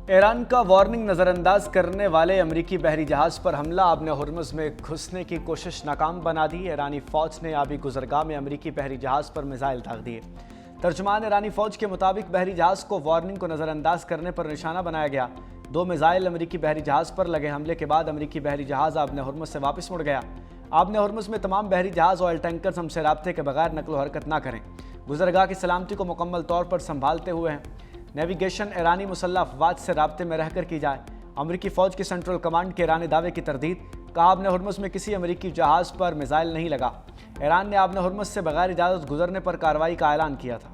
ایران کا وارننگ نظر انداز کرنے والے امریکی بحری جہاز پر حملہ آبِ ہرمز میں گھسنے کی کوشش ناکام بنا دی۔ ایرانی فوج نے آبی گزرگاہ میں امریکی بحری جہاز پر میزائل داغ دیے۔ ترجمان ایرانی فوج کے مطابق بحری جہاز کو وارننگ کو نظر انداز کرنے پر نشانہ بنایا گیا۔ 2 میزائل امریکی بحری جہاز پر لگے حملے کے بعد امریکی بحری جہاز آبِ ہرمز سے واپس مڑ گیا۔ آبِ ہرمز میں تمام بحری جہاز آئل ٹینکرز ہم سے رابطے کے بغیر نقل و حرکت نہ کریں۔ گزرگاہ کی سلامتی کو مکمل طور پر سنبھالتے ہوئے ہیں۔ نیویگیشن ایرانی مسلح افواج سے رابطے میں رہ کر کی جائے۔ امریکی فوج کی سینٹرل کمانڈ کے ایرانی دعوے کی تردید۔ کہا آبِ ہرمز میں کسی امریکی جہاز پر میزائل نہیں لگا۔ ایران نے آبِ ہرمز سے بغیر اجازت گزرنے پر کارروائی کا اعلان کیا تھا۔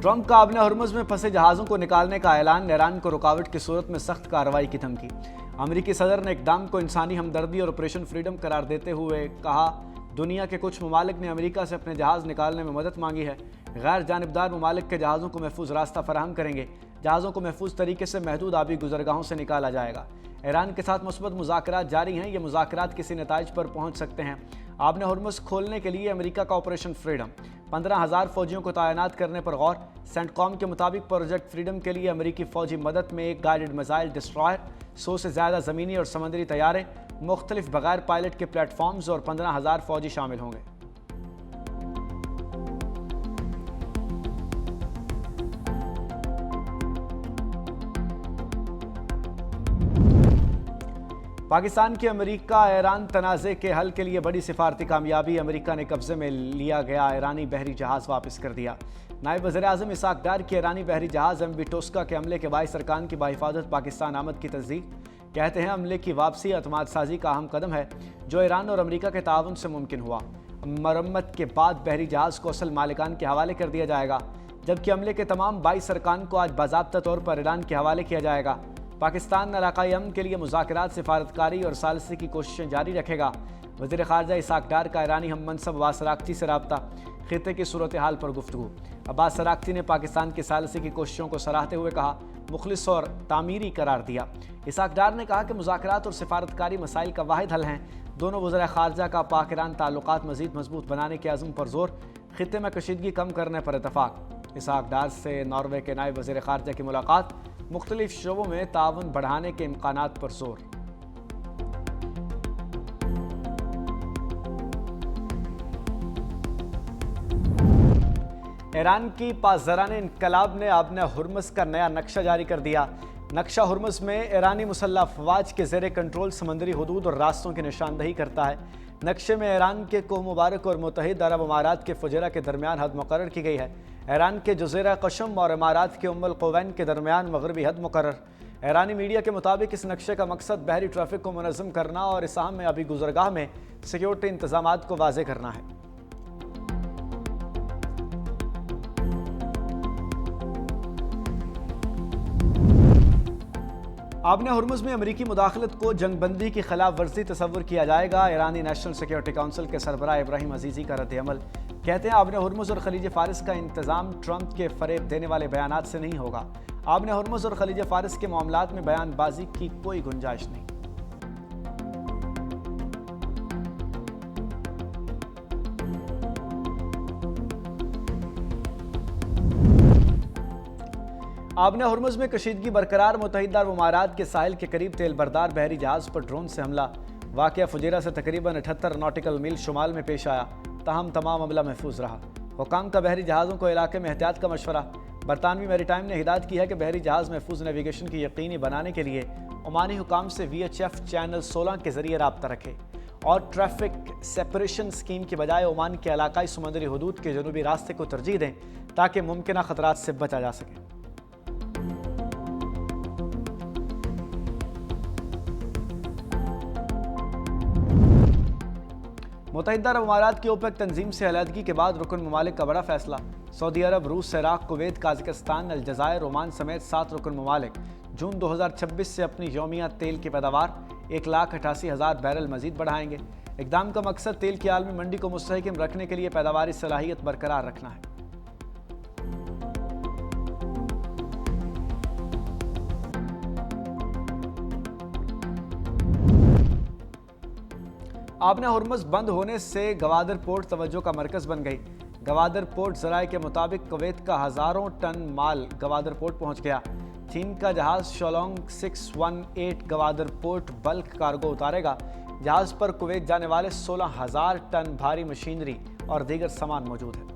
ٹرمپ کا آبِ ہرمز میں پھنسے جہازوں کو نکالنے کا اعلان۔ ایران کو رکاوٹ کی صورت میں سخت کارروائی کی دھمکی۔ امریکی صدر نے اقدام کو انسانی ہمدردی اور آپریشن فریڈم قرار دیتے ہوئے کہا دنیا کے کچھ ممالک نے امریکہ سے اپنے جہاز نکالنے میں مدد مانگی ہے۔ غیر جانبدار ممالک کے جہازوں کو محفوظ راستہ فراہم کریں گے۔ جہازوں کو محفوظ طریقے سے محدود آبی گزرگاہوں سے نکالا جائے گا۔ ایران کے ساتھ مثبت مذاکرات جاری ہیں۔ یہ مذاکرات کسی نتائج پر پہنچ سکتے ہیں۔ آبِ ہرمز کھولنے کے لیے امریکہ کا آپریشن فریڈم۔ 15,000 فوجیوں کو تعینات کرنے پر غور۔ سینٹ کام کے مطابق پروجیکٹ فریڈم کے لیے امریکی فوجی مدد میں ایک گائیڈڈ میزائل ڈسٹرائر، 100 سے زیادہ زمینی اور سمندری طیارے، مختلف بغیر پائلٹ کے پلیٹ فارمز اور 15,000 فوجی شامل ہوں گے۔ پاکستان کی امریکہ ایران تنازع کے حل کے لیے بڑی سفارتی کامیابی۔ امریکہ نے قبضے میں لیا گیا ایرانی بحری جہاز واپس کر دیا۔ نائب وزیر اعظم اسحاق ڈار کی ایرانی بحری جہاز ایم وی ٹوسکا کے حملے کے 22 ارکان کی بحفاظت پاکستان آمد کی تصدیق۔ کہتے ہیں حملے کی واپسی اعتماد سازی کا اہم قدم ہے جو ایران اور امریکہ کے تعاون سے ممکن ہوا۔ مرمت کے بعد بحری جہاز کو اصل مالکان کے حوالے کر دیا جائے گا، جبکہ حملے کے تمام 22 ارکان کو آج باضابطہ طور پر ایران کے حوالے کیا جائے گا۔ پاکستان علاقائی امن کے لیے مذاکرات، سفارتکاری اور ثالثی کی کوششیں جاری رکھے گا۔ وزیر خارجہ اسحاق ڈار کا ایرانی ہم منصب عباس اراغچی سے رابطہ، خطے کی صورتحال پر گفتگو۔ عباس اراغچی نے پاکستان کی ثالثی کی کوششوں کو سراہتے ہوئے کہا مخلص اور تعمیری قرار دیا۔ اسحاق ڈار نے کہا کہ مذاکرات اور سفارتکاری مسائل کا واحد حل ہیں۔ دونوں وزراء خارجہ کا پاک ایران تعلقات مزید مضبوط بنانے کے عزم پر زور، خطے میں کشیدگی کم کرنے پر اتفاق۔ اسحاق ڈار سے ناروے کے نائب وزیر خارجہ کی ملاقات، مختلف شعبوں میں تعاون بڑھانے کے امکانات پر زور۔ ایران کی پاسداران انقلاب نے آبِ ہرمز کا نیا نقشہ جاری کر دیا۔ نقشہ ہرمز میں ایرانی مسلح افواج کے زیر کنٹرول سمندری حدود اور راستوں کی نشاندہی کرتا ہے۔ نقشے میں ایران کے کوہ مبارک اور متحدہ عرب امارات کے فجیرہ کے درمیان حد مقرر کی گئی ہے۔ ایران کے جزیرہ قشم اور امارات کے القوین کے درمیان مغربی حد مقرر۔ ایرانی میڈیا کے مطابق اس نقشے کا مقصد بحری ٹریفک کو منظم کرنا اور اس اہم آبی گزرگاہ میں سیکیورٹی انتظامات کو واضح کرنا ہے۔ آبِ ہرمز میں امریکی مداخلت کو جنگ بندی کی خلاف ورزی تصور کیا جائے گا۔ ایرانی نیشنل سیکیورٹی کونسل کے سربراہ ابراہیم عزیزی کا رد عمل۔ کہتے ہیں آبِ ہرمز اور خلیج فارس کا انتظام ٹرمپ کے فریب دینے والے بیانات سے نہیں ہوگا۔ آبِ ہرمز اور خلیج فارس کے معاملات میں بیان بازی کی کوئی گنجائش نہیں۔ آبِ ہرمز میں کشیدگی برقرار، متحدہ عرب امارات کے ساحل کے قریب تیل بردار بحری جہاز پر ڈرون سے حملہ۔ واقعہ فجیرہ سے تقریباً 78 ناٹیکل میل شمال میں پیش آیا، تاہم تمام عملہ محفوظ رہا۔ حکام کا بحری جہازوں کو علاقے میں احتیاط کا مشورہ۔ برطانوی میری ٹائم نے ہدایت کی ہے کہ بحری جہاز محفوظ نیویگیشن کی یقینی بنانے کے لیے عمانی حکام سے VHF چینل 16 کے ذریعے رابطہ رکھے اور ٹریفک سیپریشن سکیم کی بجائے عمان کے علاقائی سمندری حدود کے جنوبی راستے کو ترجیح دیں تاکہ ممکنہ خطرات سے بچا جا سکے۔ متحدہ عرب امارات کی اوپیک تنظیم سے علیحدگی کے بعد رکن ممالک کا بڑا فیصلہ۔ سعودی عرب، روس، عراق، کویت، قازقستان، الجزائر، عمان سمیت 7 رکن ممالک جون 2026 سے اپنی یومیہ تیل کی پیداوار 1,88,000 بیرل مزید بڑھائیں گے۔ اقدام کا مقصد تیل کی عالمی منڈی کو مستحکم رکھنے کے لیے پیداواری صلاحیت برقرار رکھنا ہے۔ آبنہ ہرمز بند ہونے سے گوادر پورٹ توجہ کا مرکز بن گئی۔ گوادر پورٹ ذرائع کے مطابق کویت کا ہزاروں ٹن مال گوادر پورٹ پہنچ گیا۔ چین کا جہاز شولونگ 618 گوادر پورٹ بلک کارگو اتارے گا۔ جہاز پر کویت جانے والے 16,000 ٹن بھاری مشینری اور دیگر سامان موجود ہے۔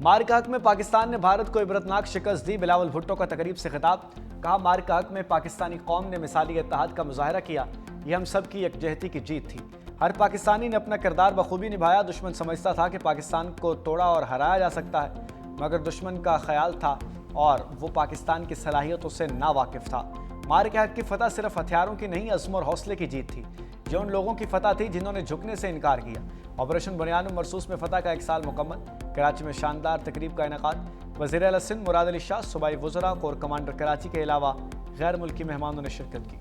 مار کے حق میں پاکستان نے بھارت کو عبرتناک شکست دی، بلاول بھٹو کا تقریب سے خطاب۔ کہا مار کے حق میں پاکستانی قوم نے مثالی اتحاد کا مظاہرہ کیا، یہ ہم سب کی یکجہتی کی جیت تھی۔ ہر پاکستانی نے اپنا کردار بخوبی نبھایا۔ دشمن سمجھتا تھا کہ پاکستان کو توڑا اور ہرایا جا سکتا ہے، مگر دشمن کا خیال تھا اور وہ پاکستان کی صلاحیتوں سے ناواقف تھا۔ مار کے حق کی فتح صرف ہتھیاروں کی نہیں، عزم اور حوصلے کی جیت تھی۔ یہ ان لوگوں کی فتح تھی جنہوں نے جھکنے سے انکار کیا۔ آپریشن بنیان مرصوص میں فتح کا 1 سال مکمل۔ کراچی میں شاندار تقریب کا انعقاد۔ وزیر اعلیٰ سندھ مراد علی شاہ، صوبائی وزراء، کور کمانڈر کراچی کے علاوہ غیر ملکی مہمانوں نے شرکت کی۔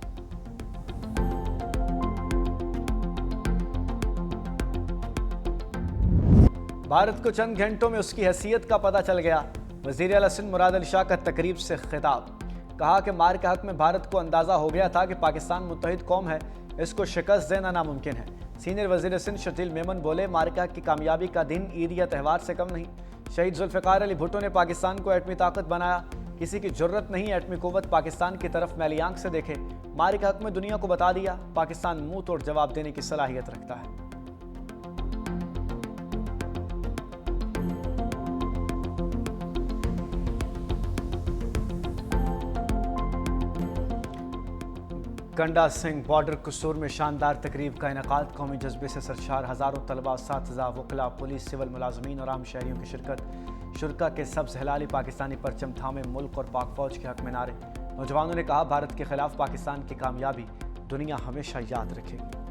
بھارت کو چند گھنٹوں میں اس کی حیثیت کا پتہ چل گیا۔ وزیر اعلیٰ سندھ مراد علی شاہ کا تقریب سے خطاب۔ کہا کہ مار کے حق میں بھارت کو اندازہ ہو گیا تھا کہ پاکستان متحد قوم ہے، اس کو شکست دینا ناممکن ہے۔ سینئر وزیر سندھ شرجیل میمن بولے، مار کے حق کی کامیابی کا دن عید یا تہوار سے کم نہیں۔ شہید ذوالفقار علی بھٹو نے پاکستان کو ایٹمی طاقت بنایا۔ کسی کی جرت نہیں ایٹمی قوت پاکستان کی طرف میلی آنکھ سے دیکھے۔ مار کے حق میں دنیا کو بتا دیا، پاکستان منہ توڑ جواب دینے کی صلاحیت رکھتا ہے۔ گنڈا سنگھ بارڈر قصور میں شاندار تقریب کا انعقاد۔ قومی جذبے سے سرشار ہزاروں طلباء، اساتذہ، وکلاء، پولیس، سول ملازمین اور عام شہریوں کی شرکت۔ شرکا کے سبز ہلالی پاکستانی پرچم تھامے، ملک اور پاک فوج کے حق میں نعرے۔ نوجوانوں نے کہا، بھارت کے خلاف پاکستان کی کامیابی دنیا ہمیشہ یاد رکھے گی۔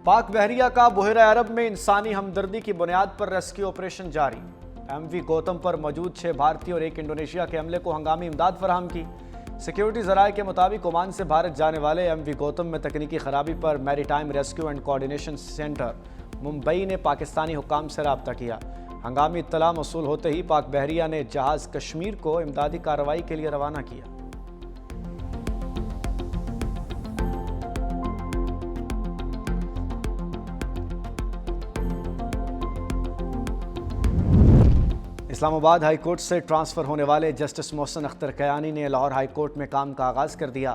پاک بحریہ کا بحیرہ عرب میں انسانی ہمدردی کی بنیاد پر ریسکیو آپریشن جاری۔ ایم وی گوتم پر موجود 6 بھارتی اور 1 انڈونیشیا کے عملے کو ہنگامی امداد فراہم کی۔ سیکیورٹی ذرائع کے مطابق عمان سے بھارت جانے والے ایم وی گوتم میں تکنیکی خرابی پر میری time rescue and coordination centre Mumbai نے پاکستانی حکام سے رابطہ کیا۔ ہنگامی اطلاع موصول ہوتے ہی پاک بحریہ نے جہاز کشمیر کو امدادی کارروائی کے لیے روانہ کیا۔ اسلام آباد ہائی کورٹ سے ٹرانسفر ہونے والے جسٹس محسن اختر کیانی نے لاہور ہائی کورٹ میں کام کا آغاز کر دیا۔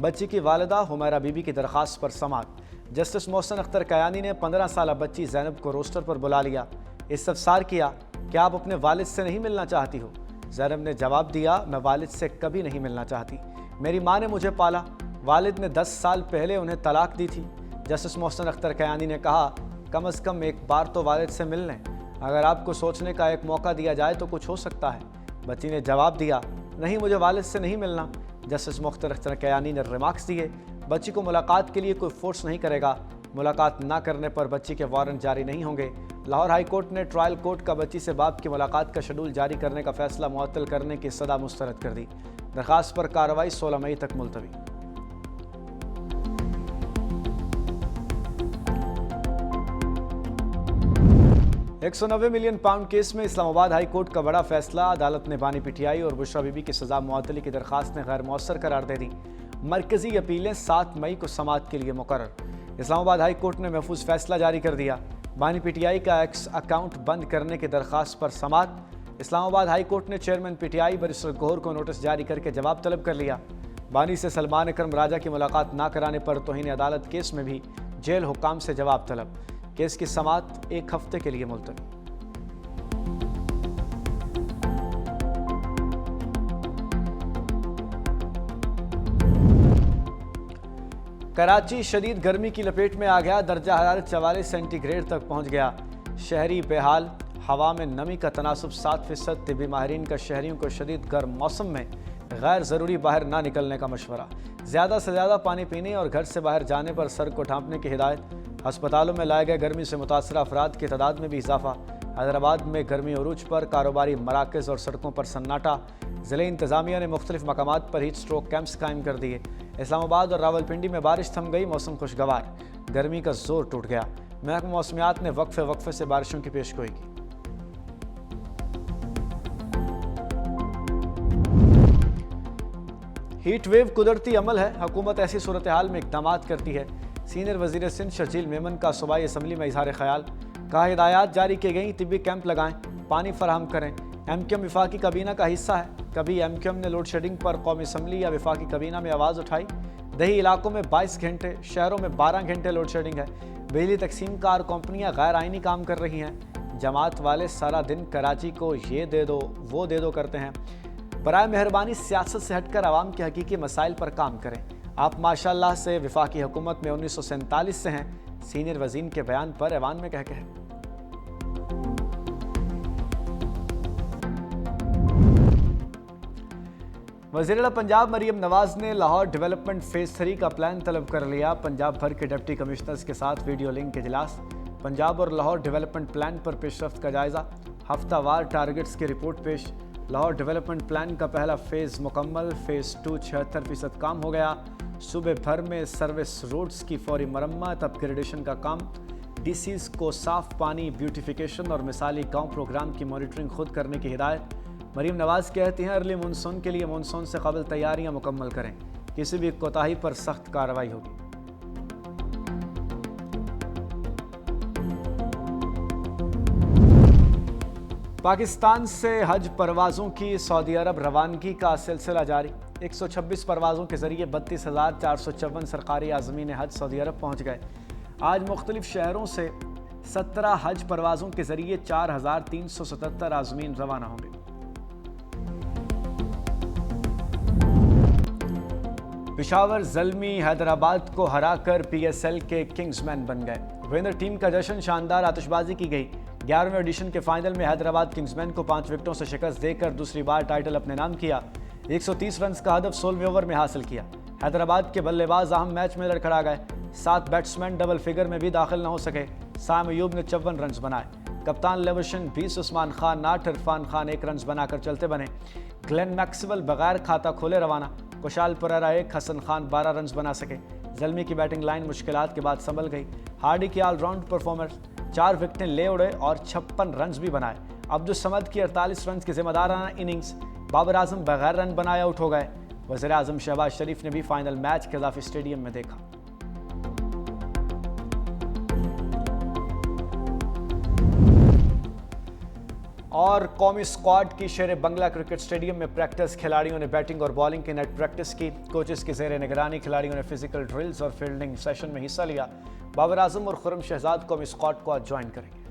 بچی کی والدہ حمیرہ بی بی کی درخواست پر سماعت۔ جسٹس محسن اختر کیانی نے 15 سالہ بچی زینب کو روسٹر پر بلا لیا۔ استفسار کیا کہ آپ اپنے والد سے نہیں ملنا چاہتی ہو؟ زینب نے جواب دیا، میں والد سے کبھی نہیں ملنا چاہتی، میری ماں نے مجھے پالا، والد نے 10 سال پہلے انہیں طلاق دی تھی۔ جسٹس محسن اختر کیانی نے کہا، کم از کم ایک بار تو والد سے مل لیں، اگر آپ کو سوچنے کا ایک موقع دیا جائے تو کچھ ہو سکتا ہے۔ بچی نے جواب دیا، نہیں مجھے والد سے نہیں ملنا۔ جسٹس محسن اختر کیانی نے ریمارکس دیے، بچی کو ملاقات کے لیے کوئی فورس نہیں کرے گا، ملاقات نہ کرنے پر بچی کے وارنٹ جاری نہیں ہوں گے۔ لاہور ہائی کورٹ نے ٹرائل کورٹ کا بچی سے باپ کی ملاقات کا شیڈول جاری کرنے کا فیصلہ معطل کرنے کی صدا مسترد کر دی۔ درخواست پر کارروائی 16 مئی تک ملتوی۔ £190 ملین کیس میں اسلام آباد ہائی کورٹ کا بڑا فیصلہ۔ عدالت نے بانی پی ٹی آئی اور بشرا بی بی کی سزا معطلی کی درخواست نے غیر مؤثر قرار دے دی۔ مرکزی اپیلیں 7 مئی کو سماعت کے لیے مقرر۔ اسلام آباد ہائی کورٹ نے محفوظ فیصلہ جاری کر دیا۔ بانی پی ٹی آئی کا ایکس اکاؤنٹ بند کرنے کی درخواست پر سماعت۔ اسلام آباد ہائی کورٹ نے چیئرمین پی ٹی آئی بیرسٹر گوہر کو نوٹس جاری کر کے جواب طلب کر لیا۔ بانی سے سلمان اکرم راجہ کی ملاقات نہ کرانے پر توہین عدالت کیس میں بھی جیل حکام سے جواب طلب۔ کیس کی سماعت 1 ہفتے کے لیے ملتوی۔ کراچی شدید گرمی کی لپیٹ میں آ گیا، درجہ حرارت 44 سینٹی گریڈ تک پہنچ گیا۔ شہری بحال، ہوا میں نمی کا تناسب 7%۔ طبی ماہرین کا شہریوں کو شدید گرم موسم میں غیر ضروری باہر نہ نکلنے کا مشورہ۔ زیادہ سے زیادہ پانی پینے اور گھر سے باہر جانے پر سر کو ڈھانپنے کی ہدایت۔ ہسپتالوں میں لائے گئے گرمی سے متاثرہ افراد کی تعداد میں بھی اضافہ۔ حیدرآباد میں گرمی عروج پر، کاروباری مراکز اور سڑکوں پر سناٹا۔ ضلع انتظامیہ نے مختلف مقامات پر ہیٹ سٹروک کیمپس قائم کر دیے۔ اسلام آباد اور راولپنڈی میں بارش تھم گئی، موسم خوشگوار، گرمی کا زور ٹوٹ گیا۔ محکمہ موسمیات نے وقفے سے بارشوں کی پیشگوئی کی۔ ہیٹ ویو قدرتی عمل ہے، حکومت ایسی صورتحال میں اقدامات کرتی ہے۔ سینئر وزیر سندھ شرجیل میمن کا صوبائی اسمبلی میں اظہار خیال، کہا ہدایات جاری کی گئیں، طبی کیمپ لگائیں، پانی فراہم کریں۔ ایم کیو ایم وفاقی کابینہ کا حصہ ہے، کبھی ایم کیو ایم نے لوڈ شیڈنگ پر قومی اسمبلی یا وفاقی کابینہ میں آواز اٹھائی؟ دیہی علاقوں میں 22 گھنٹے، شہروں میں 12 گھنٹے لوڈ شیڈنگ ہے۔ بجلی تقسیم کار کمپنیاں غیر آئینی کام کر رہی ہیں۔ جماعت والے سارا دن کراچی کو یہ دے دو وہ دے دو کرتے ہیں۔ برائے مہربانی سیاست سے ہٹ کر عوام کے حقیقی مسائل پر کام کریں۔ آپ ماشاءاللہ سے وفاقی حکومت میں 1947 سے ہیں، سینئر وزیر کے بیان پر ایوان میں کہہ کہے۔ وزیر اعلیٰ پنجاب مریم نواز نے لاہور ڈیولپمنٹ فیز 3 کا پلان طلب کر لیا۔ پنجاب بھر کے ڈپٹی کمشنرز کے ساتھ ویڈیو لنک اجلاس، پنجاب اور لاہور ڈیولپمنٹ پلان پر پیش رفت کا جائزہ، ہفتہ وار ٹارگٹس کی رپورٹ پیش۔ لاہور ڈیولپمنٹ پلان کا پہلا فیز مکمل، فیز 2 76% کام ہو گیا۔ صوبے بھر میں سروس روڈز کی فوری مرمت، اپ گریڈیشن کا کام، ڈی سیز کو صاف پانی، بیوٹیفیکیشن اور مثالی گاؤں پروگرام کی مانیٹرنگ خود کرنے کی ہدایت۔ مریم نواز کہتی ہیں ارلی مونسون کے لیے مونسون سے قبل تیاریاں مکمل کریں، کسی بھی کوتاہی پر سخت کارروائی ہوگی۔ پاکستان سے حج پروازوں کی سعودی عرب روانگی کا سلسلہ جاری، 126 پروازوں کے ذریعے 32,454 سرکاری عازمین حج سعودی عرب پہنچ گئے۔ آج مختلف شہروں سے 17 حج پروازوں کے ذریعے 4,377 عازمین روانہ ہوں گے۔ پشاور زلمی حیدرآباد کو ہرا کر پی ایس ایل کے کنگز مین بن گئے۔ ونر ٹیم کا جشن، شاندار آتش بازی کی گئی۔ 11ویں ایڈیشن کے فائنل میں حیدرآباد کنگز مین کو 5 وکٹوں سے شکست دے کر دوسری بار ٹائٹل اپنے نام کیا۔ 130 رنز کا ہدف 16ویں اوور میں حاصل کیا۔ حیدرآباد کے بلے باز اہم میچ میں لڑکھڑا گئے، 7 بیٹسمین ڈبل فگر میں بھی داخل نہ ہو سکے۔ سام ایوب نے 54 رنز بنائے۔ کپتان لیوشن 20، عثمان خان 8، عرفان خان 1 رنز بنا کر چلتے بنے۔ گلین میکسویل بغیر کھاتا کھولے روانہ، کشال پریرا 1، حسن خان 12 رنز بنا سکے۔ زلمی کی بیٹنگ لائن مشکلات کے بعد سنبھل گئی۔ ہارڈی کی آل راؤنڈ پرفارمنس، 4 وکٹیں لے اڑے اور 56 رنز بھی بنائے۔ عبدالصمد کی 48 رنز کی ذمہ دارانہ اننگز، بابر اعظم بغیر رن بنائے آؤٹ ہو گئے۔ وزیر اعظم شہباز شریف نے بھی فائنل میچ قذافی اسٹیڈیم میں دیکھا۔ اور قومی اسکواڈ کی شیر بنگلہ کرکٹ اسٹیڈیم میں پریکٹس، کھلاڑیوں نے بیٹنگ اور بالنگ کی نیٹ پریکٹس کی۔ کوچز کی زیر نگرانی کھلاڑیوں نے فزیکل ڈرلز اور فیلڈنگ سیشن میں حصہ لیا۔ بابر اعظم اور خرم شہزاد قومی اسکواڈ کو آج جوائن کریں گے۔